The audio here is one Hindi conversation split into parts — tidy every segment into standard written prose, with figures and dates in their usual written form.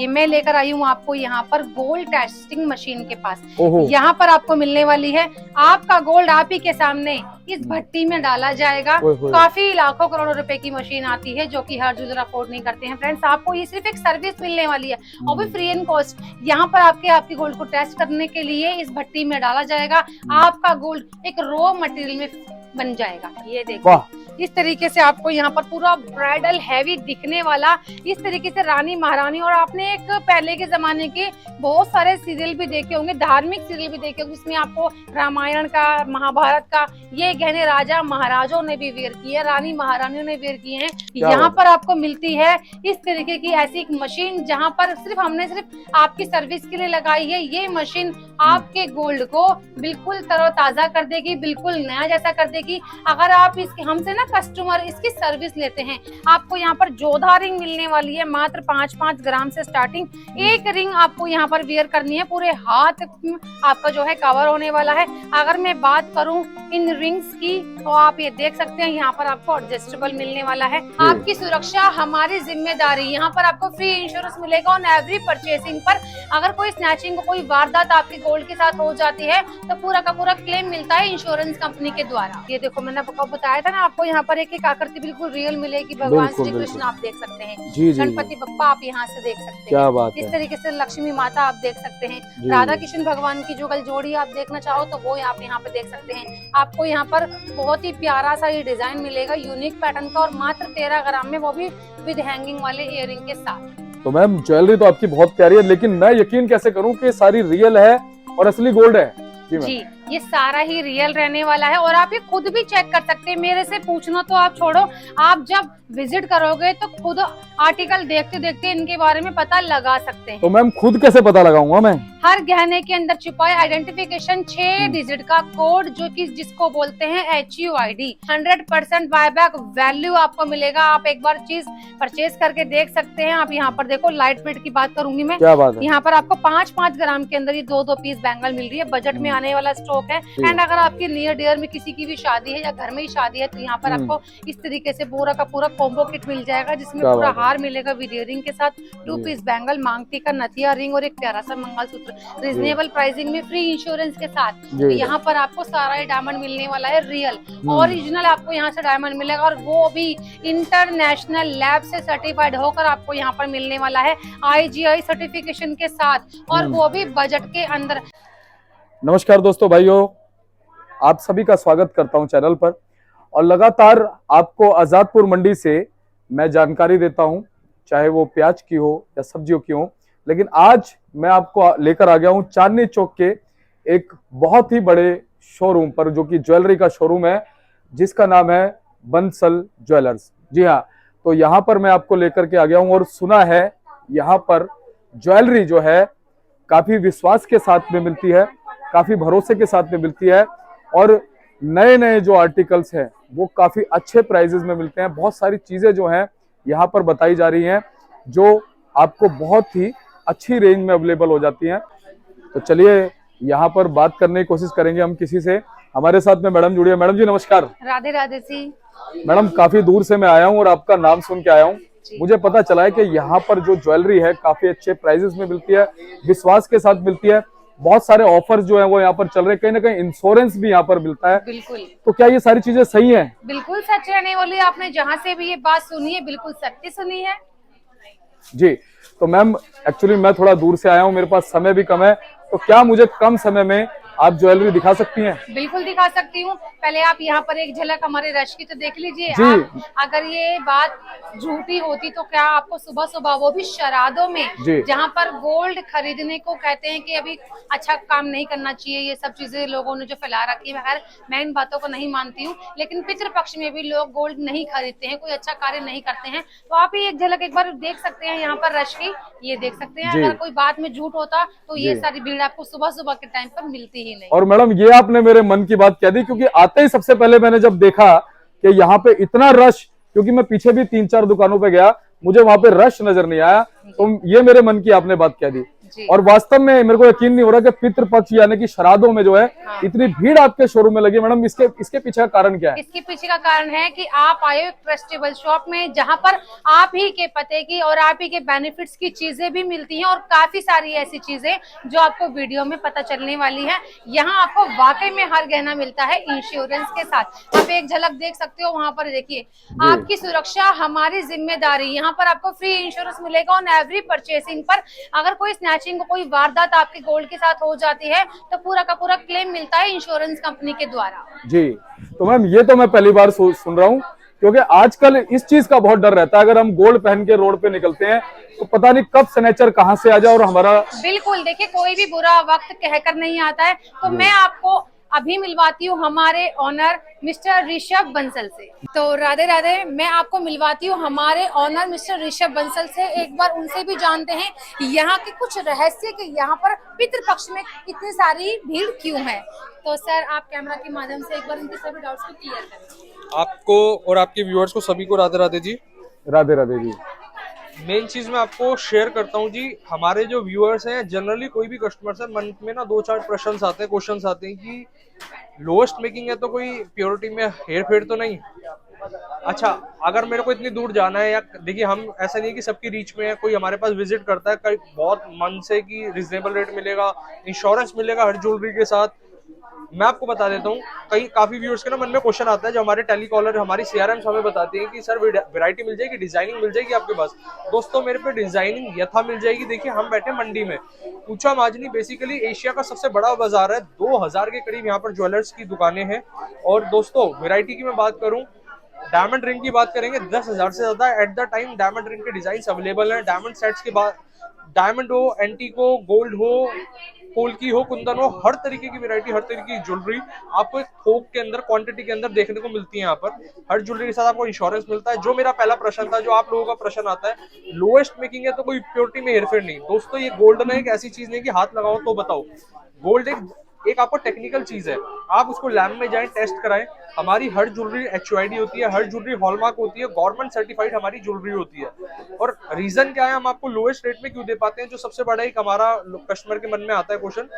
ये मैं लेकर आई हूँ आपको यहाँ पर गोल्ड टेस्टिंग मशीन के पास। यहाँ पर आपको मिलने वाली है आपका गोल्ड आप ही के सामने इस भट्टी में डाला जाएगा। काफी लाखों करोड़ों रुपए की मशीन आती है जो कि हर ज्वेलर अफोर्ड नहीं करते हैं फ्रेंड्स। आपको ये सिर्फ एक सर्विस मिलने वाली है और भी फ्री एंड कॉस्ट। यहाँ पर आपकी गोल्ड को टेस्ट करने के लिए इस भट्टी में डाला जाएगा। आपका गोल्ड एक रॉ मटेरियल में बन जाएगा। ये देखिए इस तरीके से आपको यहाँ पर पूरा ब्राइडल हैवी दिखने वाला, इस तरीके से रानी महारानी। और आपने एक पहले के जमाने के बहुत सारे सीरियल भी देखे होंगे, धार्मिक सीरियल भी देखे होंगे, जिसमें आपको रामायण का, महाभारत का ये गहने राजा महाराजों ने भी वेयर किए, रानी महारानियों ने वेयर किए हैं। यहाँ पर आपको मिलती है इस तरीके की ऐसी एक मशीन जहाँ पर हमने सिर्फ आपकी सर्विस के लिए लगाई है। ये मशीन आपके गोल्ड को बिल्कुल तरोताजा कर देगी, बिल्कुल नया जैसा कर देगी। अगर आप इसके हमसे ना कस्टमर इसकी सर्विस लेते हैं, आपको यहाँ पर जोधा रिंग मिलने वाली है मात्र 5-5 ग्राम से स्टार्टिंग। एक रिंग आपको यहाँ पर वेयर करनी है, पूरे हाथ आपका जो है कवर होने वाला है। अगर मैं बात करूँ इन रिंग्स की तो आप ये देख सकते हैं यहाँ पर आपको एडजस्टेबल मिलने वाला है। आपकी सुरक्षा हमारी जिम्मेदारी। यहाँ पर आपको फ्री इंश्योरेंस मिलेगा ऑन एवरी परचेसिंग पर। अगर कोई स्नैचिंग को कोई वारदात आपकी गोल्ड के साथ हो जाती है तो पूरा का पूरा क्लेम मिलता है इंश्योरेंस कंपनी के द्वारा। ये देखो मैंने आपको बताया था ना, आपको यहाँ पर एक आकृति बिल्कुल रियल मिलेगी। भगवान श्री कृष्ण आप देख सकते हैं, गणपति बप्पा आप यहाँ से देख सकते हैं, क्या बात है। इस तरीके से लक्ष्मी माता आप देख सकते हैं, राधा कृष्ण भगवान की जो गल जोड़ी आप देखना चाहो तो वो आप यहाँ पे देख सकते हैं। आपको यहाँ पर बहुत ही प्यारा सा ये डिजाइन मिलेगा यूनिक पैटर्न का, और मात्र 13 ग्राम में, वो भी विद हैंगिंग वाले इयररिंग के साथ। तो मैम ज्वेलरी तो आपकी बहुत प्यारी है, लेकिन मैं यकीन कैसे करूं कि सारी रियल है और असली गोल्ड है? जी ये सारा ही रियल रहने वाला है और आप ये खुद भी चेक कर सकते हैं। मेरे से पूछना तो आप छोड़ो, आप जब विजिट करोगे तो खुद आर्टिकल देखते देखते इनके बारे में पता लगा सकते हैं। तो मैम खुद कैसे पता लगाऊंगा मैं? हर गहने के अंदर छिपा है आइडेंटिफिकेशन 6 डिजिट का कोड, जो कि जिसको बोलते हैं HUID। 100% बायबैक वैल्यू आपको मिलेगा। आप एक बार चीज परचेज करके देख सकते हैं। आप यहाँ पर देखो, लाइट वेट की बात करूंगी मैं, क्या बात है? यहाँ पर आपको 5-5 ग्राम के अंदर ये 2-2 पीस बैंगल मिल रही है। बजट में आने वाला स्टॉक है। एंड अगर आपके नियर डियर में किसी की भी शादी है या घर में ही शादी है तो यहाँ पर आपको इस तरीके से पूरा का पूरा कॉम्बो किट मिल जाएगा, जिसमें पूरा हार मिलेगा विद इयररिंग के साथ, 2 पीस बैंगल, मांगटी का नथिया रिंग और एक प्यारा सा मंगलसूत्र। रीजनेबल प्राइसिंग में, फ्री इंश्योरेंस के साथ। तो यहाँ पर आपको सारा ही डायमंड मिलने वाला है, रियल ओरिजिनल आपको यहाँ से डायमंड मिलेगा, और वो भी इंटरनेशनल लैब से सर्टिफाइड होकर आपको यहाँ पर मिलने वाला है IGI सर्टिफिकेशन के साथ, और वो भी बजट के अंदर। नमस्कार दोस्तों, भाइयों, आप सभी का स्वागत करता हूं चैनल पर। और लगातार आपको आजादपुर मंडी से मैं जानकारी देता हूं, चाहे वो प्याज की हो या सब्जियों की हो। लेकिन आज मैं आपको लेकर आ गया हूं चांदनी चौक के एक बहुत ही बड़े शोरूम पर, जो कि ज्वेलरी का शोरूम है, जिसका नाम है बंसल ज्वेलर्स। जी हाँ, तो यहाँ पर मैं आपको लेकर के आ गया हूँ और सुना है यहाँ पर ज्वेलरी जो है काफी विश्वास के साथ में मिलती है, काफी भरोसे के साथ में मिलती है, और नए नए जो आर्टिकल्स हैं वो काफी अच्छे प्राइजेस में मिलते हैं। बहुत सारी चीजें जो हैं यहाँ पर बताई जा रही हैं जो आपको बहुत ही अच्छी रेंज में अवेलेबल हो जाती हैं। तो चलिए यहाँ पर बात करने की कोशिश करेंगे हम किसी से। हमारे साथ में मैडम जुड़ी है। मैडम जी नमस्कार। राधे राधे जी। मैडम काफी दूर से मैं आया हूँ और आपका नाम सुन के आया हूँ। मुझे पता चला है कि यहाँ पर जो ज्वेलरी है काफी अच्छे प्राइजेस में मिलती है, विश्वास के साथ मिलती है। बहुत सारे ऑफर्स जो है वो यहाँ पर चल रहे हैं, कहीं ना कहीं इंश्योरेंस भी यहाँ पर मिलता है। बिल्कुल। तो क्या ये सारी चीजें सही हैं? बिल्कुल सच रहने वाली। आपने जहाँ से भी ये बात सुनी है बिल्कुल सत्य सुनी है जी। तो मैम एक्चुअली मैं थोड़ा दूर से आया हूँ, मेरे पास समय भी कम है, तो क्या मुझे कम समय में आप ज्वेलरी दिखा सकती हैं? बिल्कुल दिखा सकती हूँ। पहले आप यहाँ पर एक झलक हमारे रश की तो देख लीजिए। अगर ये बात झूठी होती तो क्या आपको सुबह सुबह, वो भी शराधों में, जहाँ पर गोल्ड खरीदने को कहते हैं कि अभी अच्छा काम नहीं करना चाहिए, ये सब चीजें लोगों ने जो फैला रखी है। खैर मैं इन बातों को नहीं मानती हूँ, लेकिन पितृपक्ष में भी लोग गोल्ड नहीं खरीदते हैं, कोई अच्छा कार्य नहीं करते हैं। तो आप ये एक झलक एक बार देख सकते हैं यहाँ पर रश की, ये देख सकते हैं। अगर कोई बात में झूठ होता तो ये सारी भीड़ आपको सुबह सुबह के टाइम पर मिलती ही नहीं। और मैडम ये आपने मेरे मन की बात कह दी, क्योंकि आते ही सबसे पहले मैंने जब देखा कि यहाँ पे इतना रश, क्योंकि मैं पीछे भी 3-4 दुकानों पे गया, मुझे वहां पे रश नजर नहीं आया, तो ये मेरे मन की आपने बात कह दी। जी। और वास्तव में मेरे को यकीन नहीं हो रहा कि पितृपक्ष यानी कि श्राद्धों में जो है इतनी भीड़ आपके शोरूम में लगी। मैडम इसके पीछे का कारण क्या है? इसके पीछे का कारण है कि आप आए हो ट्रस्टेबल शॉप में, जहां पर आप ही के पते की और आप ही के बेनिफिट्स की चीजें भी मिलती हैं, और काफी सारी ऐसी चीजें जो आपको वीडियो में पता चलने वाली है। यहाँ आपको वाकई में हर गहना मिलता है इंश्योरेंस के साथ। आप एक झलक देख सकते हो, वहां पर देखिए, आपकी सुरक्षा हमारी जिम्मेदारी। यहाँ पर आपको फ्री इंश्योरेंस मिलेगा ऑन एवरी परचेसिंग पर। अगर कोई स्नैचिंग, कोई वारदात आपके गोल्ड के साथ हो जाती है तो पूरा का पूरा क्लेम मिलता है इंश्योरेंस कंपनी के द्वारा। जी, तो मैम ये तो मैं पहली बार सुन रहा हूँ, क्योंकि आजकल इस चीज का बहुत डर रहता है। अगर हम गोल्ड पहन के रोड पे निकलते हैं तो पता नहीं कब स्नेचर कहाँ से आ जाए और हमारा। बिल्कुल, देखिए कोई भी बुरा वक्त कहकर नहीं आता है। तो मैं आपको अभी मिलवाती हूँ हमारे ऑनर मिस्टर ऋषभ बंसल से। तो राधे राधे, मैं आपको मिलवाती हूँ हमारे ऑनर मिस्टर ऋषभ बंसल से। एक बार उनसे भी जानते हैं यहाँ के कुछ रहस्य, कि यहाँ पर पितृपक्ष में इतनी सारी भीड़ क्यों है। तो सर, आप कैमरा के माध्यम से एक बार उनके सभी डाउट्स को क्लियर करें। आपको और आपके व्यूअर्स को सभी को राधे राधे जी। राधे राधे जी। मेन चीज मैं आपको शेयर करता हूँ जी, हमारे जो व्यूअर्स हैं, जनरली कोई भी कस्टमर से मन में ना 2-4 प्रश्न आते हैं, क्वेश्चंस आते हैं कि लोएस्ट मेकिंग है तो कोई प्योरिटी में हेर फेर तो नहीं। अच्छा, अगर मेरे को इतनी दूर जाना है, या देखिए हम ऐसा नहीं कि सबकी रीच में है, कोई हमारे पास विजिट करता है कई बहुत मन से कि रिजनेबल रेट मिलेगा, इंश्योरेंस मिलेगा हर ज्वेलरी के साथ। मैं आपको बता देता हूँ, काफी व्यूअर्स के ना मन में क्वेश्चन आता है, जो हमारे टेलीकॉलर, हमारी सीआरएम हमें बताते हैं कि सर वैरायटी मिल जाएगी, डिजाइनिंग मिल जाएगी आपके पास। दोस्तों, मेरे पे डिजाइनिंग यथा मिल जाएगी। देखिए, हम बैठे मंडी में, पूछा माजनी बेसिकली एशिया का सबसे बड़ा बाजार है। 2000 के करीब यहाँ पर ज्वेलर्स की दुकानें हैं। और दोस्तों, वैरायटी की मैं बात करूँ, डायमंड रिंग की बात करेंगे, 10,000 से ज्यादा at the time diamond ring के डिजाइन अवेलेबल हैं। डायमंड सेट्स के बाद डायमंड हो, एंटीक हो, गोल्ड हो, पोल्की हो, कुंदन हो, हर तरीके की वैरायटी, हर तरीके की ज्वेलरी आपको एक थोक के अंदर, क्वांटिटी के अंदर देखने को मिलती है। यहाँ पर हर ज्वेलरी के साथ आपको इंश्योरेंस मिलता है। जो मेरा पहला प्रश्न था, जो आप लोगों का प्रश्न आता है, लोएस्ट मेकिंग है तो कोई प्योरिटी में हेरफेर नहीं। दोस्तों, ये गोल्ड में एक ऐसी चीज नहीं कि हाथ लगाओ तो बताओ। गोल्ड एक आपको टेक्निकल चीज है, आप उसको लैब में जाएं, टेस्ट कराएं। हमारी हर ज्वेलरी HUID होती है, हर ज्वेलरी हॉलमार्क होती है, गवर्नमेंट सर्टिफाइड हमारी ज्वेलरी होती है। और रीजन क्या है, हम आपको लोएस्ट रेट में क्यों दे पाते हैं, जो सबसे बड़ा एक हमारा कस्टमर के मन में आता है क्वेश्चन।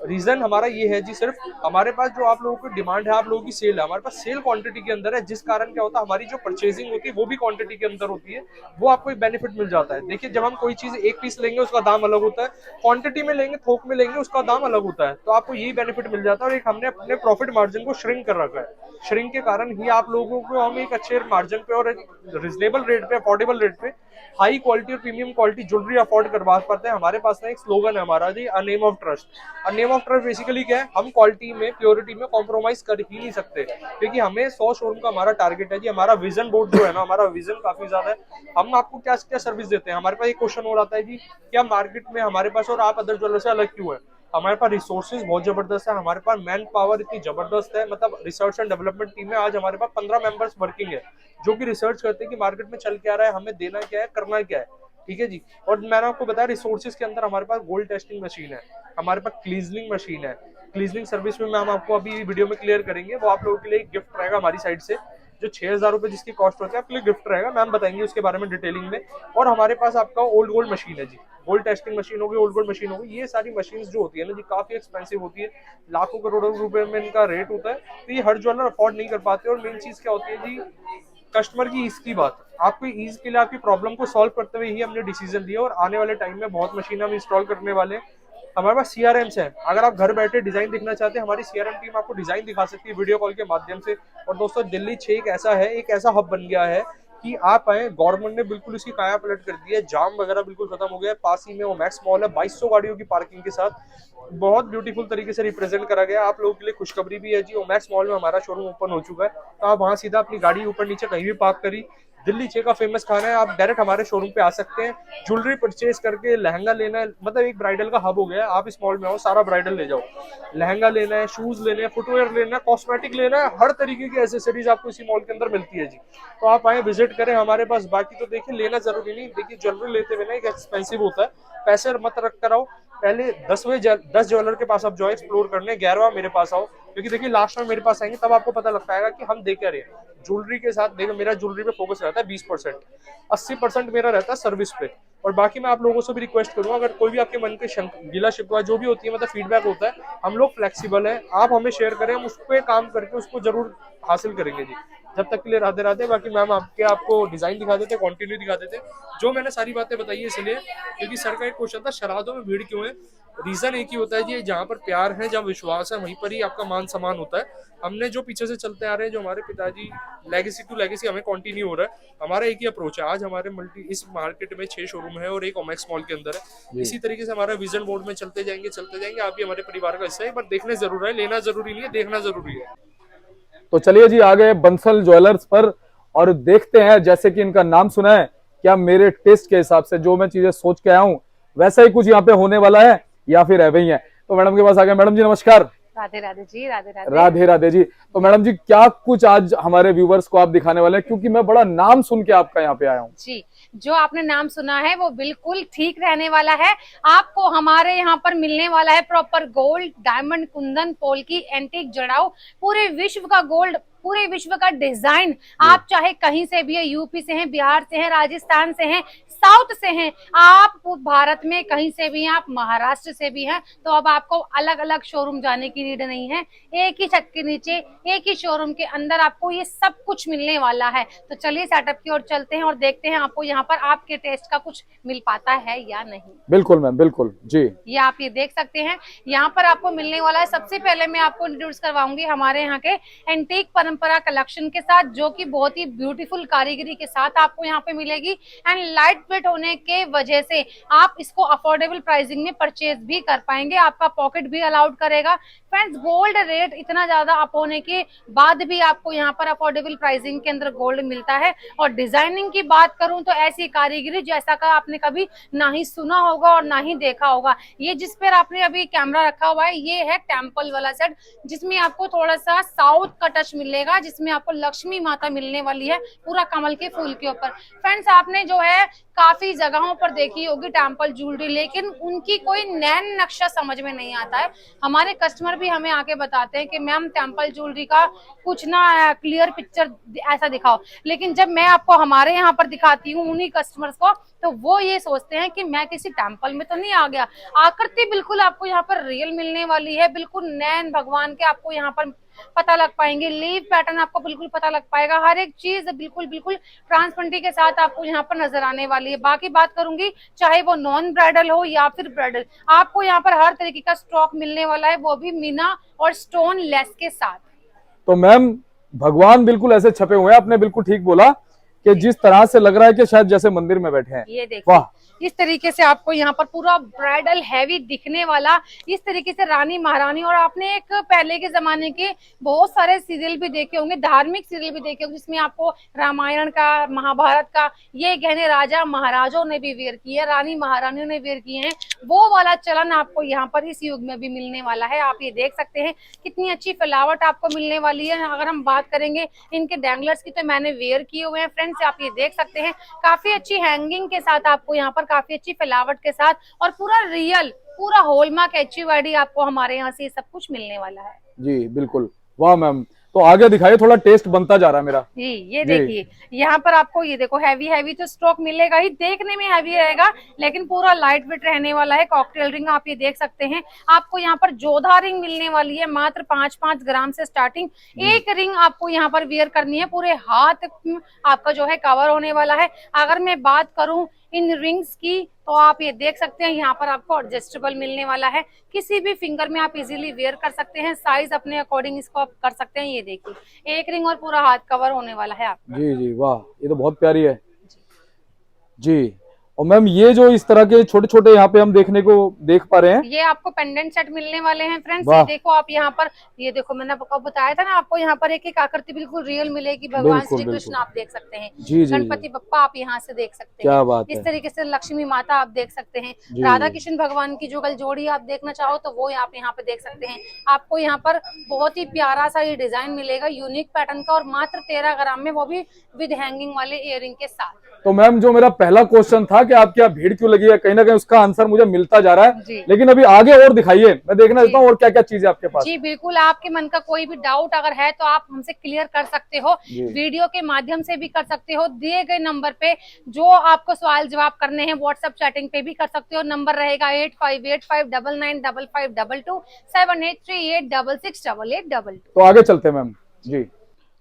रीजन हमारा ये है जी, सिर्फ हमारे पास जो आप लोगों की डिमांड है, आप लोगों की सेल है, हमारे पास सेल क्वांटिटी के अंदर है, जिस कारण क्या होता है, हमारी जो परचेजिंग होती है वो भी क्वांटिटी के अंदर होती है, वो आपको एक बेनिफिट मिल जाता है। देखिए, जब हम कोई चीज एक पीस लेंगे उसका दाम अलग होता है, क्वांटिटी में लेंगे, थोक में लेंगे, उसका दाम अलग होता है। तो आपको यही बेनिफिट मिल जाता है। और एक हमने अपने प्रॉफिट मार्जिन को श्रिंक कर रखा है। श्रिंक के कारण ही आप लोगों को हम एक अच्छे मार्जिन पे और रिजनेबल रेट पे, अफोर्डेबल रेट पे हाई क्वालिटी और प्रीमियम क्वालिटी ज्वेलरी अफोर्ड करवा पाते हैं। हमारे पास ना एक स्लोगन है हमारा जी, a name of trust. A name of trust basically क्या है, हम क्वालिटी में, प्योरिटी में कॉम्प्रोमाइज कर ही नहीं सकते, क्योंकि हमें 100 शोरूम का हमारा टारगेट है जी। हमारा विजन बोर्ड जो है ना, हमारा विजन काफी ज्यादा है। हम आपको क्या क्या सर्विस देते हैं। हमारे पास एक क्वेश्चन और आता है जी, क्या मार्केट में हमारे पास और आप अदर ज्वेलर से अलग क्यों है। हमारे पास रिसोर्सेज बहुत जबरदस्त है, हमारे पास मैन पावर इतनी जबरदस्त है, मतलब रिसर्च एंड डेवलपमेंट टीम में आज हमारे पास 15 मेंबर्स वर्किंग है, जो कि रिसर्च करते हैं कि मार्केट में चल क्या रहा है, हमें देना क्या है, करना क्या है। ठीक है जी। और मैंने आपको बताया, रिसोर्सेज के अंदर हमारे पास गोल्ड टेस्टिंग मशीन है, हमारे पास क्लीजनिंग मशीन है। क्लीजनिंग सर्विस में मैम आपको अभी वीडियो में क्लियर करेंगे, वो आप लोगों के लिए गिफ्ट रहेगा हमारी साइड से, जो 6,000 रुपए जिसकी कॉस्ट होती है, आपके लिए गिफ्ट रहेगा। मैम बताएंगे उसके बारे में डिटेलिंग में। और हमारे पास आपका ओल्ड गोल्ड मशीन है जी, गोल्ड टेस्टिंग मशीन होगी, ओल्ड गोल्ड मशीन होगी। ये सारी मशीन जो होती है ना जी, काफी एक्सपेंसिव होती है, लाखों करोड़ों रुपए में इनका रेट होता है, तो ये हर ज्वेलर अफोर्ड नहीं कर पाते। और मेन चीज क्या होती है जी, कस्टमर की ईज की बात। आपको ईज के लिए, आपकी प्रॉब्लम को सॉल्व करते हुए ही हमने डिसीजन लिया, और आने वाले टाइम में बहुत मशीन हम इंस्टॉल करने वाले हैं। हमारे पास CRMs है, अगर आप घर बैठे डिजाइन दिखना चाहते हैं, हमारी CRM टीम आपको डिजाइन दिखा सकती है वीडियो कॉल के माध्यम से। और दोस्तों, दिल्ली 6 एक ऐसा हब बन गया है कि आप आए, गवर्नमेंट ने बिल्कुल इसकी काया पलट कर दी है, जाम वगैरह बिल्कुल खत्म हो गया है। पास ही में वो मैक्स मॉल है, 2200 गाड़ियों की पार्किंग के साथ, बहुत ब्यूटीफुल तरीके से रिप्रेजेंट करा गया। आप लोगों के लिए खुशखबरी भी है जी, ओमैक्स मॉल में हमारा शोरूम ओपन हो चुका है, तो आप वहां सीधा अपनी गाड़ी ऊपर नीचे कहीं भी पार्क करी। दिल्ली 6 का फेमस खाना है, आप डायरेक्ट हमारे शोरूम पे आ सकते हैं। ज्वेलरी परचेज करके, लहंगा लेना है, मतलब एक ब्राइडल का हब हो गया है। आप इस मॉल में आओ, सारा ब्राइडल ले जाओ, लहंगा लेना है, शूज लेने हैं, फुटवेयर लेना है, कॉस्मेटिक लेना है, हर तरीके की एसेसरीज आपको इसी मॉल के अंदर मिलती है जी। तो आप आए, विजिट करें हमारे पास। बाकी तो देखिए, लेना जरूरी नहीं, देखिए ज्वेलरी लेते हुए ना एक एक्सपेंसिव होता है, पैसे मत रख कर आओ। पहले 10 ज्वेलर के पास आप जो एक्सप्लोर करने, 11वां मेरे पास आओ, क्योंकि देखिए लास्ट में मेरे पास आएंगे तब आपको पता लग पाएगा कि हम दे क्या रहे हैं। ज्वेलरी के साथ देखो, मेरा ज्वेलरी पे फोकस रहता है 20%, 80% मेरा रहता है सर्विस पे। और बाकी मैं आप लोगों से भी रिक्वेस्ट करूंगा, अगर कोई भी आपके मन के गिला शिकवा जो भी होती है, मतलब फीडबैक होता है, हम लोग फ्लेक्सिबल है, आप हमें शेयर करें, हम उस पर काम करके उसको जरूर हासिल करेंगे जी। जब तक के लिए राधे राधे। बाकी मैम आपको डिजाइन दिखा देते, कंटिन्यू दिखा देते। जो मैंने सारी बातें बताई है इसलिए क्योंकि सर का एक क्वेश्चन था शराधों में भीड़ क्यों है, रीजन एक ही होता है जी, जहाँ पर प्यार है, जहाँ विश्वास है, वहीं पर ही आपका मान सम्मान होता है। हमने जो पीछे से चलते आ रहे हैं, जो हमारे पिताजी लेगेसी टू लेगेसी हमें कंटिन्यू हो रहा है, हमारा एक ही अप्रोच है। आज हमारे इस मार्केट में 6 शोरूम है और एक ओमेक्स मॉल के अंदर है। इसी तरीके से हमारा विजन बोर्ड में चलते जाएंगे। आप भी हमारे परिवार का हिस्सा है, पर देखने जरूर है, लेना जरूरी नहीं है, देखना जरूरी है। तो चलिए जी आगे बंसल ज्वेलर्स पर और देखते हैं, जैसे कि इनका नाम सुना है, क्या मेरे टेस्ट के हिसाब से जो मैं चीजें सोच के आया हूँ वैसा ही कुछ यहाँ पे होने वाला है या फिर है वही है। तो मैडम के पास आ गए। मैडम जी नमस्कार। राधे राधे जी, राधे राधे। राधे राधे जी। तो मैडम जी क्या कुछ आज हमारे व्यूवर्स को आप दिखाने वाले हैं, क्योंकि मैं बड़ा नाम सुन के आपका यहाँ पे आया हूँ। जी, जो आपने नाम सुना है वो बिल्कुल ठीक रहने वाला है। आपको हमारे यहाँ पर मिलने वाला है proper gold, diamond, kundan, polki, antique, jadau, पूरे विश्व का गोल्ड, पूरे विश्व का डिजाइन। आप चाहे कहीं से भी है, यूपी से हैं, बिहार से हैं, राजस्थान से हैं, साउथ से हैं, आप भारत में कहीं से भी हैं, आप महाराष्ट्र से भी हैं, तो अब आपको अलग अलग शोरूम जाने की नीड नहीं है। एक ही छत के नीचे, एक ही शोरूम के अंदर आपको ये सब कुछ मिलने वाला है। तो चलिए सेटअप की ओर चलते हैं और देखते हैं आपको यहाँ पर आपके टेस्ट का कुछ मिल पाता है या नहीं। बिल्कुल मैम, बिल्कुल जी। ये आप ये देख सकते हैं, यहाँ पर आपको मिलने वाला है। सबसे पहले मैं आपको इंट्रोड्यूस करवाऊंगी हमारे यहाँ के एंटीक परंपरा कलेक्शन के साथ, जो कि बहुत ही ब्यूटीफुल कारीगरी के साथ आपको यहाँ पे मिलेगी। एंड लाइट वेट होने के वजह से आप इसको अफोर्डेबल प्राइसिंग में परचेज भी कर पाएंगे, आपका पॉकेट भी अलाउड करेगा। फ्रेंड्स, गोल्ड रेट इतना ज्यादा अप होने के बाद भी आपको यहाँ पर अफोर्डेबल प्राइसिंग के अंदर गोल्ड मिलता है। और डिजाइनिंग की बात करूं तो ऐसी कारीगरी जैसा का आपने कभी ना ही सुना होगा और ना ही देखा होगा। ये जिस पर आपने अभी कैमरा रखा हुआ है, ये है टेम्पल वाला सेट, जिसमें आपको थोड़ा सा साउथ का टच मिलेगा, जिसमें आपको लक्ष्मी माता मिलने वाली है पूरा कमल के फूल के ऊपर। फ्रेंड्स, आपने जो है काफी जगहों पर देखी होगी टेम्पल ज्वेलरी, लेकिन उनकी कोई नैन नक्शा समझ में नहीं आता है। हमारे कस्टमर भी हमें आके बताते हैं कि मैम टेम्पल ज्वेलरी का कुछ ना क्लियर पिक्चर ऐसा दिखाओ, लेकिन जब मैं आपको हमारे यहाँ पर दिखाती हूँ उन्हीं कस्टमर्स को, तो वो ये सोचते हैं कि मैं किसी टेम्पल में तो नहीं आ गया। आकृति बिल्कुल आपको यहाँ पर रियल मिलने वाली है, बिल्कुल नैन भगवान के आपको यहाँ पर पता लग पाएंगे, लीव पैटर्न आपको बिल्कुल पता लग पाएगा, हर एक चीज बिल्कुल बिल्कुल ट्रांसपेरेंटी के साथ आपको यहाँ पर नजर आने वाली है। बाकी बात करूंगी, चाहे वो नॉन ब्राइडल हो या फिर ब्राइडल, आपको यहाँ पर हर तरीके का स्टॉक मिलने वाला है, वो भी मीना और स्टोन लेस के साथ। तो मैम भगवान बिल्कुल ऐसे छपे हुए हैं, आपने बिल्कुल ठीक बोला कि जिस तरह से लग रहा है कि शायद जैसे मंदिर में बैठे हैं। ये देखिए, इस तरीके से आपको यहाँ पर पूरा ब्राइडल हैवी दिखने वाला, इस तरीके से रानी महारानी। और आपने एक पहले के जमाने के बहुत सारे सीरियल भी देखे होंगे, धार्मिक सीरियल भी देखे होंगे, जिसमें आपको रामायण का, महाभारत का ये गहने राजा महाराजों ने भी वेयर किए, रानी महारानियों ने वेयर किए हैं। वो वाला चलन आपको यहाँ पर इस युग में भी मिलने वाला है। आप ये देख सकते हैं कितनी अच्छी फैलावट आपको मिलने वाली है। अगर हम बात करेंगे इनके डैंगलर्स की, तो मैंने वेयर किए हुए हैं फ्रेंड्स, आप ये देख सकते हैं, काफी अच्छी हैंगिंग के साथ आपको यहाँ पर काफी अच्छी फैलावट के साथ, और पूरा रियल, पूरा हॉलमार्क HUID आपको हमारे यहाँ से ये सब कुछ मिलने वाला है। जी बिल्कुल, वाह मैम। तो आगे दिखाइए, थोड़ा टेस्ट बनता जा रहा है मेरा। जी, ये देखिए यहाँ पर आपको ये देखो हैवी तो स्टॉक मिलेगा ही, देखने में हैवी रहेगा लेकिन पूरा लाइट वेट रहने वाला है। कॉकटेल रिंग आप ये देख सकते हैं, आपको यहाँ पर जोधा रिंग मिलने वाली है, मात्र 5-5 ग्राम से स्टार्टिंग। एक रिंग आपको यहाँ पर वेयर करनी है, पूरे हाथ आपका जो है कवर होने वाला है। अगर मैं बात करूं इन रिंग्स की, तो आप ये देख सकते हैं यहाँ पर आपको एडजस्टेबल मिलने वाला है, किसी भी फिंगर में आप इजीली वेयर कर सकते हैं, साइज अपने अकॉर्डिंग इसको आप कर सकते हैं। ये देखिए एक रिंग और पूरा हाथ कवर होने वाला है आपका। जी जी वाह, ये तो बहुत प्यारी है जी। और मैम ये जो इस तरह के छोटे छोटे यहाँ पे हम देखने को देख पा रहे हैं, ये आपको पेंडेंट सेट मिलने वाले हैं फ्रेंड्स। ये देखो आप यहाँ पर, ये देखो मैंने आपको बताया था ना, आपको यहाँ पर एक एक आकृति बिल्कुल रियल मिलेगी। भगवान श्री कृष्ण आप देख सकते हैं, गणपति बप्पा आप यहाँ से देख सकते हैं, क्या बात है। इस तरीके से लक्ष्मी माता आप देख सकते हैं, राधा कृष्ण भगवान की जुगल जोड़ी आप देखना चाहो तो वो आप यहाँ पे देख सकते हैं। आपको यहाँ पर बहुत ही प्यारा सा ये डिजाइन मिलेगा यूनिक पैटर्न का, और मात्र 13 ग्राम में, वो भी विद हैंगिंग वाले इयरिंग के साथ। तो मैम जो मेरा पहला क्वेश्चन था कि आपके यहाँ भीड़ क्यों लगी है, कहीं ना कहीं उसका आंसर मुझे मिलता जा रहा है, लेकिन अभी आगे और दिखाइए, मैं देखना चाहता हूँ और क्या क्या चीजें आपके पास। जी बिल्कुल, आपके मन का कोई भी डाउट अगर है तो आप हमसे क्लियर कर सकते हो, वीडियो के माध्यम से भी कर सकते हो, दिए गए नंबर पे जो आपको सवाल जवाब करने हैं व्हाट्सएप चैटिंग पे भी कर सकते हो। नंबर रहेगा 8585995522 7838668822। तो आगे चलते हैं मैम जी।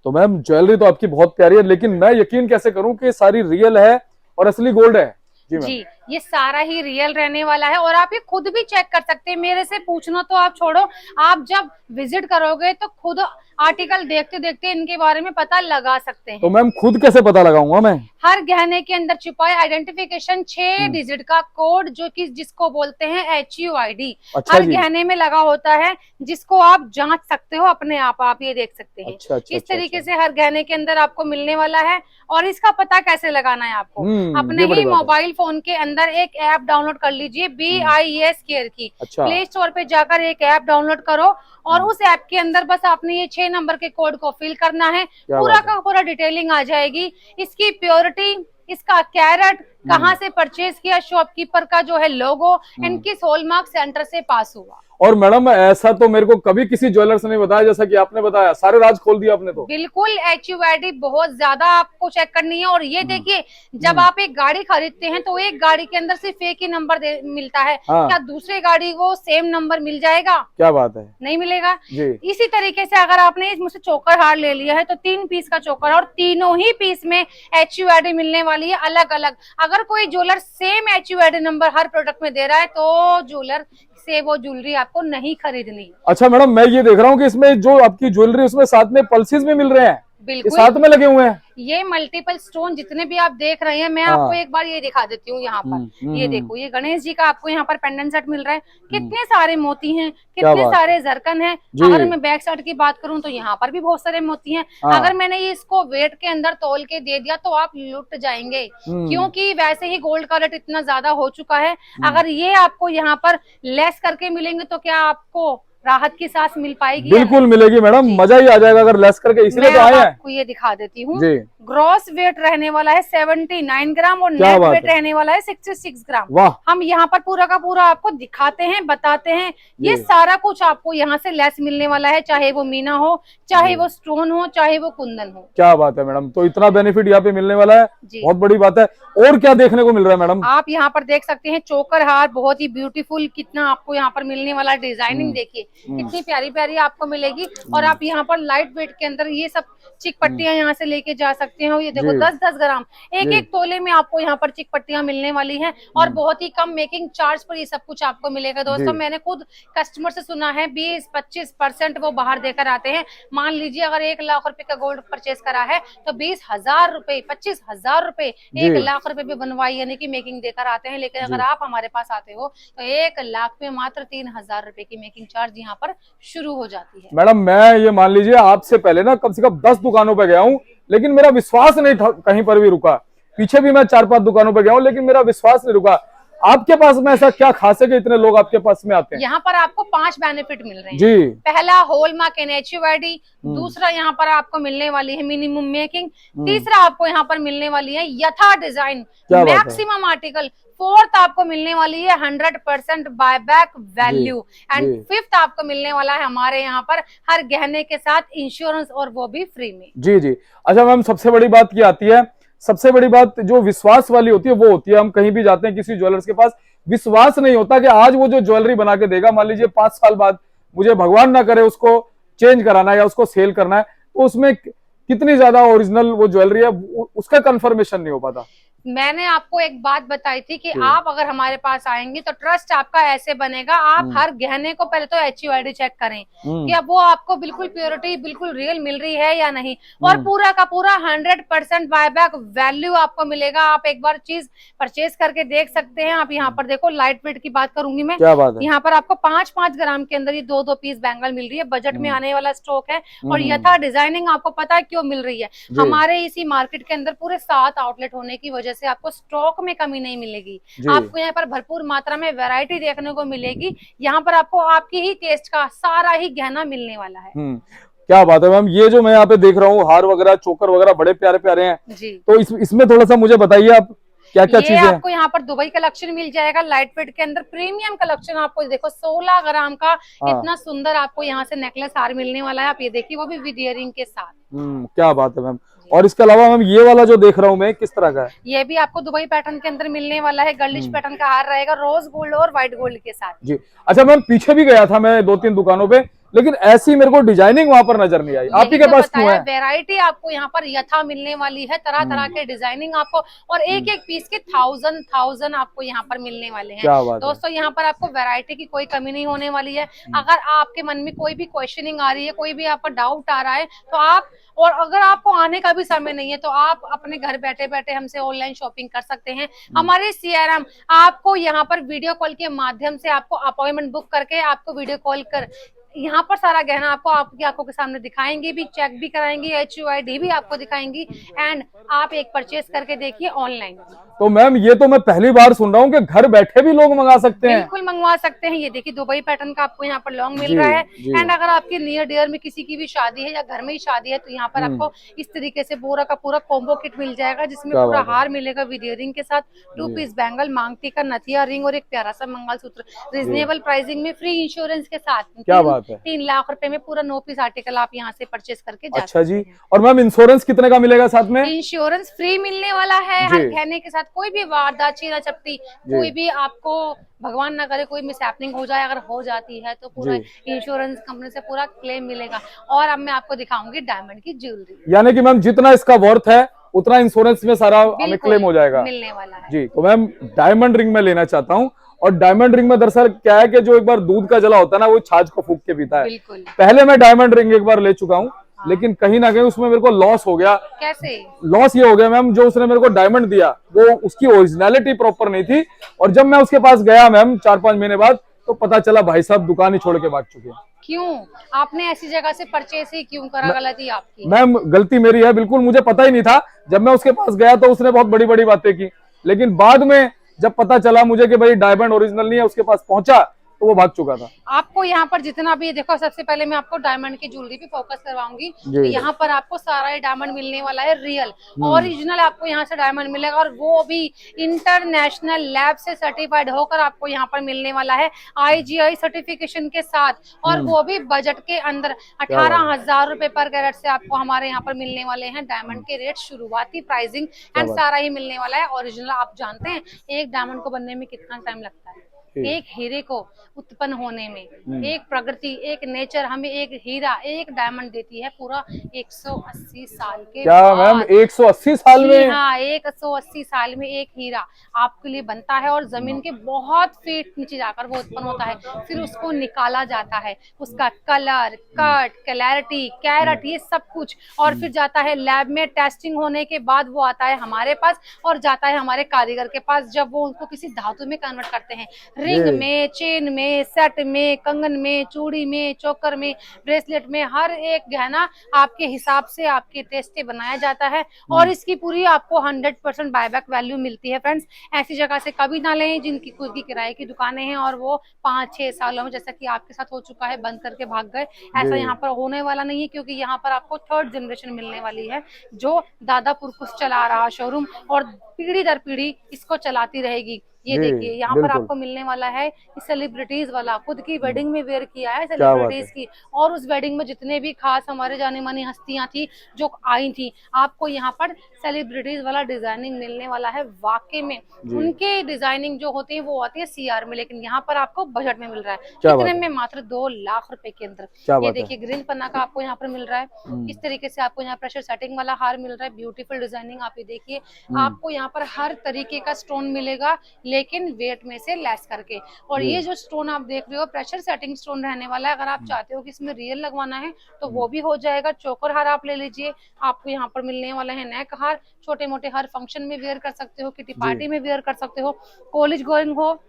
तो मैम ज्वेलरी तो आपकी बहुत प्यारी है, लेकिन मैं यकीन कैसे करूं कि सारी रियल है और असली गोल्ड है? जी ये सारा ही रियल रहने वाला है और आप ये खुद भी चेक कर सकते हैं। मेरे से पूछना तो आप छोड़ो, आप जब विजिट करोगे तो खुद आर्टिकल देखते देखते इनके बारे में पता लगा सकते हैं। तो मैम खुद कैसे पता लगाऊंगा मैं? हर गहने के अंदर छुपा है आइडेंटिफिकेशन 6 डिजिट का कोड, जो कि जिसको बोलते हैं HUID। अच्छा हर गहने में लगा होता है, जिसको आप जांच सकते हो अपने आप ये देख सकते हैं। इस तरीके से हर गहने के अंदर आपको मिलने वाला है। और इसका पता कैसे लगाना है आपको, अपने ही मोबाइल फोन के अंदर एक ऐप डाउनलोड कर लीजिए BIS केयर की। प्ले स्टोर पे जाकर एक ऐप डाउनलोड करो और उस ऐप के अंदर बस आपने ये 6 नंबर के कोड को फिल करना है, पूरा का पूरा डिटेलिंग आ जाएगी। इसकी प्योरिटी, इसका कैरेट, कहाँ से परचेज किया, शॉपकीपर का जो है लोगो, एंड किस हॉलमार्क सेंटर से पास हुआ। और मैडम ऐसा तो मेरे को कभी किसी ज्वेलर से नहीं बताया जैसा कि आपने बताया, सारे राज खोल दिया आपने। तो बिल्कुल HUID बहुत ज्यादा आपको चेक करनी है। और ये देखिए, जब आप एक गाड़ी खरीदते हैं तो एक गाड़ी के अंदर सिर्फ एक ही नंबर मिलता है। क्या दूसरी गाड़ी को सेम नंबर मिल जाएगा? क्या बात है, नहीं मिलेगा जी। इसी तरीके से अगर आपने मुझसे चोकर हार ले लिया है तो 3 पीस का चोकर, और तीनों ही पीस में HUID मिलने वाली है अलग अलग। अगर कोई ज्वेलर सेम HUID नंबर हर प्रोडक्ट में दे रहा है तो ज्वेलर से वो ज्वेलरी आपको नहीं खरीदनी। अच्छा मैडम, मैं ये देख रहा हूँ कि इसमें जो आपकी ज्वेलरी उसमें साथ में पल्सेस भी मिल रहे हैं, बिल्कुल साथ में लगे हुए हैं। ये मल्टीपल स्टोन जितने भी आप देख रहे हैं, मैं आपको एक बार ये दिखा देती हूँ। यहाँ पर ये देखो, ये गणेश जी का आपको यहाँ पर पेंडेंट सेट मिल रहा है। कितने सारे मोती हैं, कितने सारे जरकन हैं। अगर मैं बैक साइड की बात करूँ तो यहाँ पर भी बहुत सारे मोती हैं। अगर मैंने ये इसको वेट के अंदर तौल के दे दिया तो आप लुट जाएंगे, क्योंकि वैसे ही गोल्ड का रेट इतना ज्यादा हो चुका है। अगर ये आपको यहाँ पर लेस करके मिलेंगे तो क्या आपको राहत की सांस मिल पाएगी? बिल्कुल मिलेगी मैडम, मजा ही आ जाएगा अगर लेस करके, इसलिए तो आए हैं। आपको ये दिखा देती हूँ। ग्रॉस वेट रहने वाला है 79 ग्राम और नेट वेट रहने वाला है 66 ग्राम। हम यहाँ पर पूरा का पूरा आपको दिखाते हैं, बताते हैं। ये सारा कुछ आपको यहाँ से लेस मिलने वाला है, चाहे वो मीना हो, चाहे वो स्टोन हो, चाहे वो कुंदन हो। क्या बात है मैडम, तो इतना बेनिफिट यहाँ पे मिलने वाला है, बहुत बड़ी बात है। और क्या देखने को मिल रहा है मैडम? आप यहाँ पर देख सकते हैं चोकर हार, बहुत ही ब्यूटीफुल, कितना आपको यहाँ पर मिलने वाला डिजाइनिंग देखिए कितनी प्यारी प्यारी आपको मिलेगी। और आप यहाँ पर लाइट वेट के अंदर ये सब चिक पट्टियां यहाँ से लेके जा सकते हो। ये देखो 10-10 ग्राम, एक तोले में आपको यहाँ पर चिक पट्टियां मिलने वाली हैं और बहुत ही कम मेकिंग चार्ज पर ये सब कुछ आपको मिलेगा। दोस्तों मैंने खुद कस्टमर से सुना है 20-25% वो बाहर देकर आते हैं। मान लीजिए अगर 1 लाख रुपए का गोल्ड परचेज करा है तो 20,000 रुपए, 25,000 रुपए, 1 लाख रुपए भी बनवाई यानी कि मेकिंग देकर आते हैं। लेकिन अगर आप हमारे पास आते हो तो 1 लाख में मात्र 3,000 रुपए की मेकिंग चार्ज यहाँ पर शुरू हो जाती है। मैडम मैं ये मान लीजिए आपसे पहले ना कम से कम 10 दुकानों पे गया हूँ, लेकिन मेरा विश्वास नहीं था कहीं पर भी रुका। पीछे भी मैं 4-5 दुकानों पे गया हूँ, लेकिन मेरा विश्वास नहीं रुका। आपके पास में ऐसा क्या खास है कि इतने लोग आपके पास में आते हैं? यहाँ पर आपको 5 बेनिफिट मिल रहे हैं जी। पहला हॉलमार्क एंड HUID, दूसरा यहाँ पर आपको मिलने वाली है मिनिमम मेकिंग, तीसरा आपको यहाँ पर मिलने वाली है यथा डिजाइन मैक्सिमम आर्टिकल, फोर्थ आपको मिलने वाली है 100% बायबैक वैल्यू, एंड फिफ्थ आपको मिलने वाला है हमारे यहाँ पर हर गहने के साथ इंश्योरेंस, और वो भी फ्री में। जी जी। अच्छा मैम, सबसे बड़ी बात क्या आती है, सबसे बड़ी बात जो विश्वास वाली होती है वो होती है, हम कहीं भी जाते हैं किसी ज्वेलर्स के पास, विश्वास नहीं होता कि आज वो जो ज्वेलरी बना के देगा, मान लीजिए 5 साल बाद मुझे भगवान ना करे उसको चेंज कराना है या उसको सेल करना है, तो उसमें कितनी ज्यादा ओरिजिनल वो ज्वेलरी है उसका कंफर्मेशन नहीं हो पाता। मैंने आपको एक बात बताई थी कि आप अगर हमारे पास आएंगे तो ट्रस्ट आपका ऐसे बनेगा, आप हर गहने को पहले तो HUID चेक करें कि अब वो आपको बिल्कुल प्योरिटी, बिल्कुल रियल मिल रही है या नहीं, और पूरा का पूरा 100% बायबैक वैल्यू आपको मिलेगा। आप एक बार चीज परचेज करके देख सकते हैं। आप यहाँ पर देखो, लाइट वेट की बात करूंगी मैं, यहाँ पर आपको 5-5 ग्राम के अंदर ये 2-2 पीस बैंगल मिल रही है, बजट में आने वाला स्टॉक है। और यथा डिजाइनिंग आपको पता है क्यों मिल रही है, हमारे इसी मार्केट के अंदर पूरे 7 आउटलेट होने की वजह से आपको स्टॉक में कमी नहीं मिलेगी। आपको यहाँ पर भरपूर मात्रा में वैरायटी देखने को मिलेगी। यहाँ पर आपको आपकी ही टेस्ट का सारा ही गहना मिलने वाला है। क्या बात है मैम, ये जो मैं यहाँ पे देख रहा हूँ हार वगैरह, चोकर वगैरह बड़े प्यारे प्यारे हैं जी। तो इसमें थोड़ा सा मुझे बताइए आप। क्या क्या ये चीजें? आपको यहाँ पर दुबई कलेक्शन मिल जाएगा, लाइट वेट के अंदर प्रीमियम कलेक्शन। आपको देखो 16 ग्राम का हाँ। इतना सुंदर आपको यहाँ से नेकलेस हार मिलने वाला है। आप ये देखिए, वो भी विद इयरिंग के साथ। क्या बात है मैम। और इसके अलावा मैम ये वाला जो देख रहा हूँ मैं, किस तरह का है? ये भी आपको दुबई पैटर्न के अंदर मिलने वाला है, गर्लिश पैटर्न का हार रहेगा, रोज गोल्ड और व्हाइट गोल्ड के साथ। जी। अच्छा मैम, पीछे भी गया था मैं 2-3 दुकानों पे, लेकिन ऐसी मेरे को डिजाइनिंग वहां पर नजर नहीं आई। आप ही के पास क्यों है? वैरायटी आपको यहाँ पर यथा मिलने वाली है, तरह तरह के डिजाइनिंग आपको, और एक एक पीस के 1000 आपको यहाँ पर मिलने वाले हैं। क्या बात दोस्तों, यहाँ पर आपको वैरायटी की कोई कमी नहीं होने वाली है। अगर आपके मन में कोई भी क्वेश्चनिंग आ रही है, कोई भी आपका डाउट आ रहा है, तो आप, और अगर आपको आने का भी समय नहीं है, तो आप अपने घर बैठे बैठे हमसे ऑनलाइन शॉपिंग कर सकते हैं। हमारे CRM आपको यहाँ पर वीडियो कॉल के माध्यम से आपको अपॉइंटमेंट बुक करके आपको वीडियो कॉल कर यहाँ पर सारा गहना आपको आपकी आंखों के सामने दिखाएंगे भी, चेक भी कराएंगे, HUID भी आपको दिखाएंगी, एंड आप एक परचेज करके देखिए ऑनलाइन। तो मैम ये तो मैं पहली बार सुन रहा हूँ कि घर बैठे भी लोग मंगा सकते हैं। बिल्कुल मंगवा सकते हैं। ये देखिए, दुबई पैटर्न का आपको यहाँ पर लॉन्ग मिल रहा है। एंड अगर आपके नियर डियर में किसी की भी शादी है या घर में ही शादी है, तो यहाँ पर आपको इस तरीके से पूरा का पूरा कॉम्बो किट मिल जाएगा, जिसमें पूरा हार मिलेगा विद इयरिंग के साथ, 2 पीस बैंगल, मांगटी का नथिया रिंग और एक प्यारा सा मंगलसूत्र, रिजनेबल प्राइसिंग में, फ्री इंश्योरेंस के साथ। क्या बात है। 3 लाख रुपए में पूरा 9 पीस आर्टिकल आप यहाँ से परचेज करके जा अच्छा जी। और मैम इंश्योरेंस कितने का मिलेगा साथ में? इंश्योरेंस फ्री मिलने वाला है हर गहने के साथ। कोई भी वारदात, छीना झपटी, कोई भी आपको भगवान ना करे कोई मिसहैपनिंग हो जाए, अगर हो जाती है तो पूरा इंश्योरेंस कंपनी से पूरा क्लेम मिलेगा। और अब मैं आपको दिखाऊंगी डायमंड की ज्वेलरी, यानी कि मैम जितना इसका वर्थ है उतना इंश्योरेंस में सारा हमें क्लेम हो जाएगा, मिलने वाला है। जी। तो मैम डायमंड रिंग में लेना चाहता हूँ, और डायमंड रिंग में दरअसल क्या है कि जो एक बार दूध का जला होता है ना, वो छाछ को फूंक के पीता है। पहले मैं डायमंड रिंग एक बार ले चुका हूँ, लेकिन कहीं ना कहीं उसमें मेरे को लॉस हो गया। कैसे लॉस ये हो गया मैम, जो उसने मेरे को डायमंड दिया वो उसकी ओरिजिनलिटी प्रॉपर नहीं थी, और जब मैं उसके पास गया मैम 4-5 महीने बाद, तो पता चला भाई साहब दुकान ही छोड़ के भाग चुके हैं। क्यों? आपने ऐसी जगह से परचेस ही क्यों करा? गलती आपकी। मैम गलती मेरी है, बिल्कुल मुझे पता ही नहीं था। जब मैं उसके पास गया तो उसने बहुत बड़ी बड़ी बातें की, लेकिन बाद में जब पता चला मुझे कि भाई डायमंड ओरिजिनल नहीं है, उसके पास पहुंचा तो वो भाग चुका था। आपको यहाँ पर जितना भी देखो, सबसे पहले मैं आपको डायमंड की ज्वेलरी पे फोकस करवाऊंगी। तो यहाँ पर आपको सारा ही डायमंड मिलने वाला है, रियल ओरिजिनल आपको यहाँ से डायमंड मिलेगा, और वो भी इंटरनेशनल लैब से सर्टिफाइड होकर आपको यहाँ पर मिलने वाला है, IGI सर्टिफिकेशन के साथ, और वो भी बजट के अंदर। 18,000 रुपए पर कैरेट से आपको हमारे यहाँ पर मिलने वाले हैं डायमंड के रेट, शुरुआती प्राइसिंग एंड सारा ही मिलने वाला है ओरिजिनल। आप जानते हैं एक डायमंड को बनने में कितना टाइम लगता है? एक हीरे को उत्पन्न होने में, एक प्रकृति, एक नेचर हमें एक हीरा, एक डायमंड देती है पूरा 180 साल के क्या मैम 180 साल में? हाँ, 180 साल में एक हीरा आपके लिए बनता है, और जमीन के बहुत फीट नीचे जाकर वो उत्पन्न होता है। फिर उसको निकाला जाता है, उसका कलर, कट, क्लैरिटी, कैरेट, ये सब कुछ, और फिर जाता है लैब में, टेस्टिंग होने के बाद वो आता है हमारे पास, और जाता है हमारे कारीगर के पास, जब वो उनको किसी धातु में कन्वर्ट करते हैं, रिंग में, चेन में, सेट में, कंगन में, चूड़ी में, चोकर में, ब्रेसलेट में, हर एक गहना आपके हिसाब से, आपके टेस्ट से बनाया जाता है, और इसकी पूरी आपको 100% बायबैक वैल्यू मिलती है। फ्रेंड्स, ऐसी जगह से कभी ना लें जिनकी खुद की किराए की दुकानें हैं और वो 5-6 सालों में, जैसा कि आपके साथ हो चुका है, बंद करके भाग गए। ऐसा यहाँ पर होने वाला नहीं है, क्योंकि यहाँ पर आपको 3rd जनरेशन मिलने वाली है, जो दादा पुरखुस चला रहा शोरूम, और पीढ़ी दर पीढ़ी इसको चलाती रहेगी। ये देखिए, यहाँ पर आपको मिलने वाला है सेलिब्रिटीज वाला, खुद की वेडिंग में वेयर किया है सेलिब्रिटीज की, और उस वेडिंग में जितने भी खास हमारे जाने मानी हस्तियां थी जो आई थी, आपको यहाँ पर सेलिब्रिटीज वाला डिजाइनिंग मिलने वाला है। वाकई में उनके डिजाइनिंग जो होती है वो आती है CR में, लेकिन यहाँ पर आपको बजट में मिल रहा है, कितने में? मात्र 2 लाख रुपए के अंदर। ये देखिए, ग्रीन पन्ना का आपको यहाँ पर मिल रहा है, इस तरीके से आपको यहाँ प्रेशर सेटिंग वाला हार मिल रहा है, ब्यूटीफुल डिजाइनिंग। आप ये देखिए, आपको यहाँ पर हर तरीके का स्टोन मिलेगा, लेकिन वेट में से लेस करके। और ये जो स्टोन आप देख रहे हो, प्रेशर सेटिंग स्टोन रहने वाला है। अगर आप चाहते हो कि इसमें रियल लगवाना है तो वो भी हो जाएगा। चोकर हार आप ले लीजिए, आपको यहाँ पर मिलने वाला है नेक हार, छोटे मोटे हर फंक्शन में वेयर कर सकते हो, किटी पार्टी में वेयर कर सकते हो, कॉलेज गोइंग हो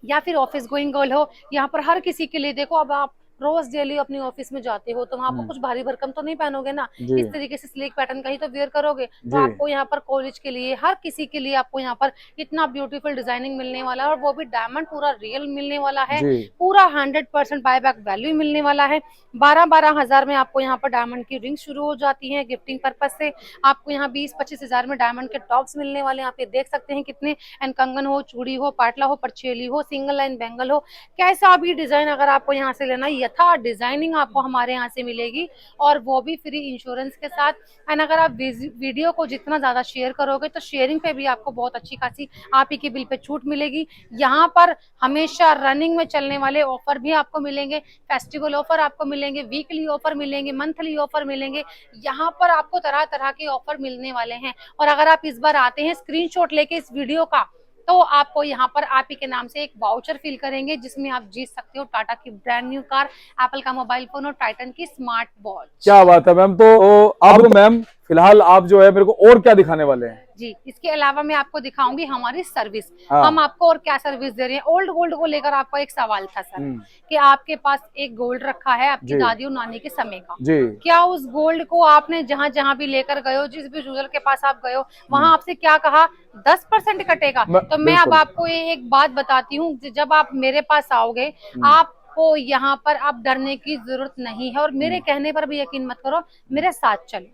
या फिर ऑफिस गोइंग गर्ल हो, यहाँ पर हर किसी के लिए। देखो, अब आप रोज डेली अपनी ऑफिस में जाते हो तो वहाँ पर कुछ भारी भरकम तो नहीं पहनोगे ना, इस तरीके से स्लीक पैटर्न का ही तो वेयर करोगे। तो आपको यहाँ पर कॉलेज के लिए, हर किसी के लिए आपको यहाँ पर इतना ब्यूटीफुल डिजाइनिंग मिलने वाला है, और वो भी डायमंड पूरा रियल मिलने वाला है, पूरा 100% बायबैक वैल्यू मिलने वाला है। 12-12 हजार में आपको यहाँ पर डायमंड की रिंग शुरू हो जाती है गिफ्टिंग पर्पज से। आपको यहाँ 20-25 हजार में डायमंड के टॉप्स मिलने वाले हैं। आप ये देख सकते हैं कितने, एंड कंगन हो, चूड़ी हो, पाटला हो, परछेली हो, सिंगल लाइन बैंगल हो, कैसा भी डिजाइन अगर आपको यहाँ से लेना, यथा डिजाइनिंग आपको हमारे यहाँ से मिलेगी, और वो भी फ्री इंश्योरेंस के साथ। एंड अगर आप वीडियो को जितना ज्यादा शेयर करोगे तो शेयरिंग पे भी आपको बहुत अच्छी खासी आप ही के बिल पे छूट मिलेगी। यहाँ पर हमेशा रनिंग में चलने वाले ऑफर भी आपको मिलेंगे, फेस्टिवल ऑफर आपको मिलेंगे, वीकली ऑफर मिलेंगे, मंथली ऑफर मिलेंगे। यहाँ पर आपको तरह तरह के ऑफर मिलने वाले हैं। और अगर आप इस बार आते हैं स्क्रीनशॉट लेके इस वीडियो का, तो आपको यहाँ पर आप ही के नाम से एक वाउचर फील करेंगे, जिसमें आप जीत सकते हो टाटा की ब्रांड न्यू कार, एप्पल का मोबाइल फोन और टाइटन की स्मार्ट वॉच। क्या बात है मैम। तो अब मैम फिलहाल आप जो है मेरे को और क्या दिखाने वाले हैं? जी, इसके अलावा मैं आपको दिखाऊंगी हमारी सर्विस। हम आपको और क्या सर्विस दे रहे हैं। ओल्ड गोल्ड को लेकर आपका एक सवाल था सर, कि आपके पास एक गोल्ड रखा है आपकी दादी और नानी के समय का, क्या उस गोल्ड को आपने जहाँ जहाँ भी लेकर गए हो, जिस भी ज्वेलर के पास आप गए हो, वहाँ आपसे क्या कहा 10% कटेगा? तो मैं अब आपको एक बात बताती हूँ, जब आप मेरे पास आओगे आपको यहाँ पर आप डरने की जरूरत नहीं है, और मेरे कहने पर भी यकीन मत करो, मेरे साथ चलो।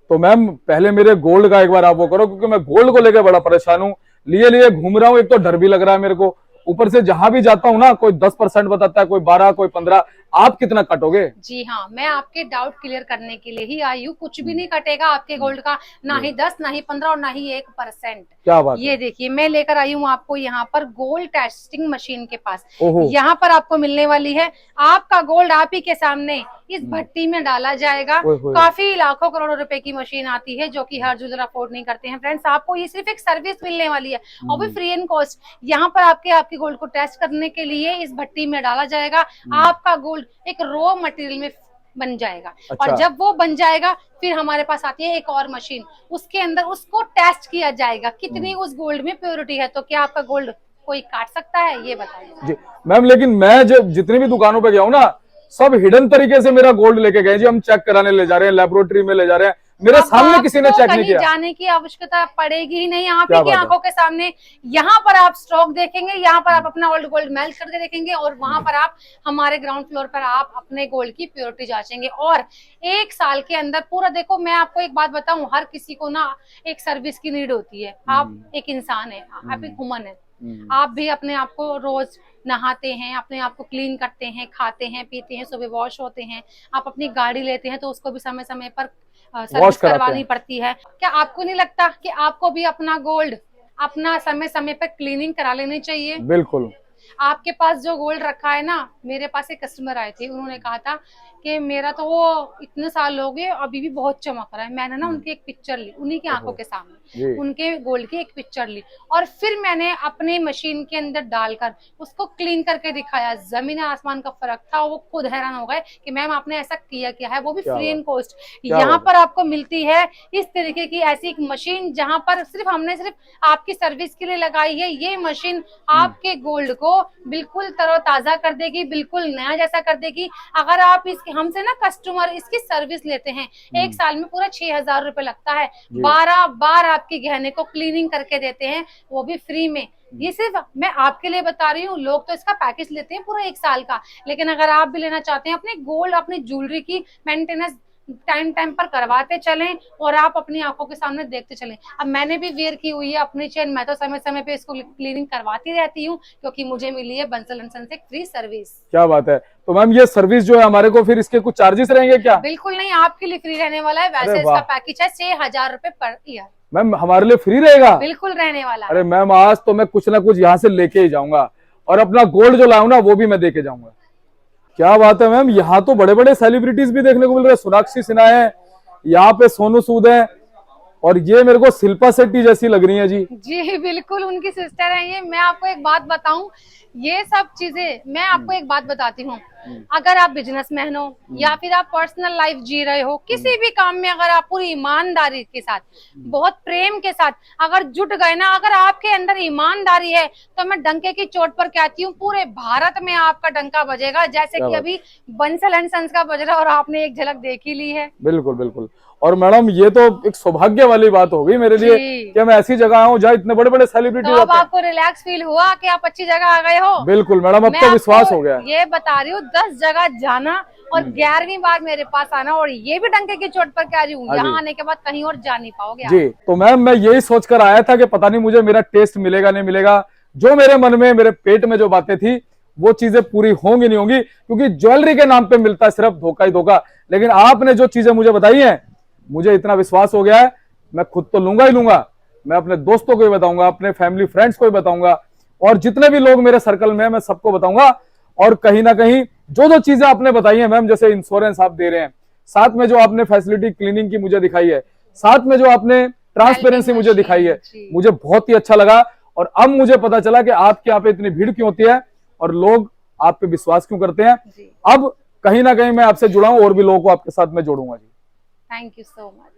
तो मैम पहले मेरे गोल्ड का एक बार आप वो करो, क्योंकि मैं गोल्ड को लेकर बड़ा परेशान हूँ, लिए घूम रहा हूँ। एक तो डर भी लग रहा है मेरे को, ऊपर से जहां भी जाता हूँ ना कोई 10% बताता है, कोई 12, कोई 15। आप कितना कटोगे? जी हाँ, मैं आपके डाउट क्लियर करने के लिए ही आई हूँ। कुछ भी नहीं कटेगा आपके गोल्ड का, ना ही 10, ना ही 15 और ना ही 1%। क्या बात? ये देखिए मैं लेकर आई हूँ आपको यहाँ पर गोल्ड टेस्टिंग मशीन के पास। यहाँ पर आपको मिलने वाली है, आपका गोल्ड आप ही के सामने इस भट्टी में डाला जाएगा। काफी लाखों करोड़ों रुपए की मशीन आती है, जो कि हर ज्वेलर अफोर्ड नहीं करते हैं फ्रेंड्स। आपको ये सिर्फ एक सर्विस मिलने वाली है, और भी फ्री एंड कॉस्ट। यहाँ पर आपके गोल्ड को टेस्ट करने के लिए इस भट्टी में डाला जाएगा। आपका गोल्ड एक रॉ मटेरियल में बन जाएगा। अच्छा। और जब वो बन जाएगा फिर हमारे पास आती है एक और मशीन, उसके अंदर उसको टेस्ट किया जाएगा कितनी उस गोल्ड में प्योरिटी है। तो क्या आपका गोल्ड कोई काट सकता है, ये बताइए जी मैम। लेकिन मैं जब जितनी भी दुकानों पे गया हूँ ना, सब हिडन तरीके से मेरा गोल्ड लेके गए जी। हम चेक कराने ले जा रहे हैं, लेबोरेटरी में ले जा रहे हैं, मेरे सामने किसी ने चेक नहीं किया। जाने की आवश्यकता पड़ेगी ही नहीं, आप ही की आंखों के सामने यहाँ पर आप स्टॉक देखेंगे, यहाँ पर आप अपना ओल्ड गोल्ड मेल्ट करके देखेंगे, और वहां पर आप हमारे ग्राउंड फ्लोर पर आप अपने गोल्ड की प्योरिटी जांचेंगे। और 1 साल के अंदर पूरा, देखो मैं आपको एक बात बताऊं, हर किसी को ना एक सर्विस की नीड होती है। आप एक इंसान है, आप एक ह्यूमन है, आप भी अपने आप को रोज नहाते हैं, अपने आप को क्लीन करते हैं, खाते हैं, पीते हैं, सुबह वॉश होते हैं। आप अपनी गाड़ी लेते हैं तो उसको भी समय समय पर सर्विस करवानी पड़ती है। क्या आपको नहीं लगता कि आपको भी अपना गोल्ड अपना समय समय पर क्लीनिंग करा लेनी चाहिए? बिल्कुल। आपके पास जो गोल्ड रखा है ना, मेरे पास एक कस्टमर आए थे, उन्होंने कहा था कि मेरा तो वो इतने साल हो गए अभी भी बहुत चमक रहा है। मैंने ना उनकी एक पिक्चर ली, उन्हीं की आंखों के सामने उनके गोल्ड की एक पिक्चर ली, और फिर मैंने अपने मशीन के अंदर डालकर उसको क्लीन करके दिखाया। जमीन आसमान का फर्क था। वो खुद हैरान हो गए कि मैम आपने ऐसा किया है, वो भी फ्री एंड कॉस्ट। यहाँ पर आपको मिलती है इस तरीके की ऐसी एक मशीन, जहाँ पर हमने सिर्फ आपकी सर्विस के लिए लगाई है। ये मशीन आपके गोल्ड को बिल्कुल तरोताजा कर देगी, बिल्कुल नया जैसा कर देगी। अगर आप हमसे ना कस्टमर इसकी सर्विस लेते हैं, 1 साल में पूरा 6,000 रुपए लगता है। 12 बार आपके गहने को क्लीनिंग करके देते हैं, वो भी फ्री में। ये सिर्फ मैं आपके लिए बता रही हूँ, लोग तो इसका पैकेज लेते हैं पूरा 1 साल का, लेकिन अगर आप भी लेना चाहते हैं अपने गोल्ड, अपनी ज्वेलरी की मेंटेनेंस टाइम पर करवाते चलें, और आप अपनी आंखों के सामने देखते चलें। अब मैंने भी वेयर की हुई है अपनी चेन, मैं तो समय समय पे इसको क्लीनिंग करवाती रहती हूँ, क्योंकि मुझे मिली है बंसल एंड सन से फ्री सर्विस। क्या बात है। तो मैम ये सर्विस जो है हमारे को, फिर इसके कुछ चार्जेस रहेंगे क्या? बिल्कुल नहीं, आपके लिए फ्री रहने वाला है। वैसे इसका पैकेज है 6,000 रुपए पर ईयर। मैम हमारे लिए फ्री रहेगा? बिल्कुल रहने वाला। अरे मैम आज तो मैं कुछ ना कुछ यहाँ से लेके ही जाऊंगा, और अपना गोल्ड जो लाऊं ना वो भी मैं देके जाऊंगा। क्या बात है मैम। यहाँ तो बड़े बड़े सेलिब्रिटीज भी देखने को मिल रहे हैं। सोनाक्षी सिन्हा है, यहाँ पे सोनू सूद है, और ये मेरे को शिल्पा शेट्टी जैसी लग रही है जी। जी बिल्कुल उनकी सिस्टर है ये। मैं आपको एक बात बताऊं, ये सब चीजें मैं आपको एक बात बताती हूँ, अगर आप बिजनेसमैन हो या फिर आप पर्सनल लाइफ जी रहे हो, किसी भी काम में अगर आप पूरी ईमानदारी के साथ, बहुत प्रेम के साथ अगर जुट गए ना, अगर आपके अंदर ईमानदारी है, तो मैं डंके की चोट पर कहती हूँ पूरे भारत में आपका डंका बजेगा, जैसे कि अभी बंसल एंड सन्स का बज रहा और आपने एक झलक देख ही ली है। बिल्कुल बिल्कुल। और मैडम ये तो एक सौभाग्य वाली बात हो गई मेरे लिए कि मैं ऐसी जगह आऊँ जहाँ इतने बड़े बड़े सेलिब्रिटी तो अब आपको रिलैक्स फील हुआ कि आप अच्छी जगह आ गए हो? बिल्कुल मैडम, अब तो विश्वास हो गया। ये बता रही हूँ 10 जगह जाना और 11वीं बार मेरे पास आना, और ये भी डंके की चोट पर कह रही हूँ, यहाँ आने के बाद कहीं और जा नहीं पाओगे जी। तो मैम मैं यही सोचकर आया था कि पता नहीं मुझे मेरा टेस्ट मिलेगा नहीं मिलेगा, जो मेरे मन में मेरे पेट में जो बातें थी वो चीजें पूरी होंगी नहीं होंगी, क्योंकि ज्वेलरी के नाम पे मिलता है सिर्फ धोखा ही धोखा। लेकिन आपने जो चीजें मुझे बताई हैं, मुझे इतना विश्वास हो गया है, मैं खुद तो लूंगा ही लूंगा, मैं अपने दोस्तों को भी बताऊंगा, अपने फैमिली फ्रेंड्स को भी बताऊंगा, और जितने भी लोग मेरे सर्कल में है मैं सबको बताऊंगा। और कहीं ना कहीं जो जो चीजें आपने बताई हैं मैम, जैसे इंश्योरेंस आप दे रहे हैं, साथ में जो आपने फैसिलिटी क्लीनिंग की मुझे दिखाई है, साथ में जो आपने ट्रांसपेरेंसी मुझे दिखाई है, मुझे बहुत ही अच्छा लगा। और अब मुझे पता चला कि आपके यहाँ पे इतनी भीड़ क्यों होती है और लोग आप पे विश्वास क्यों करते हैं। अब कहीं ना कहीं मैं आपसे जुड़ा हूं और भी लोगों को आपके साथ में जोड़ूंगा जी। Thank you so much.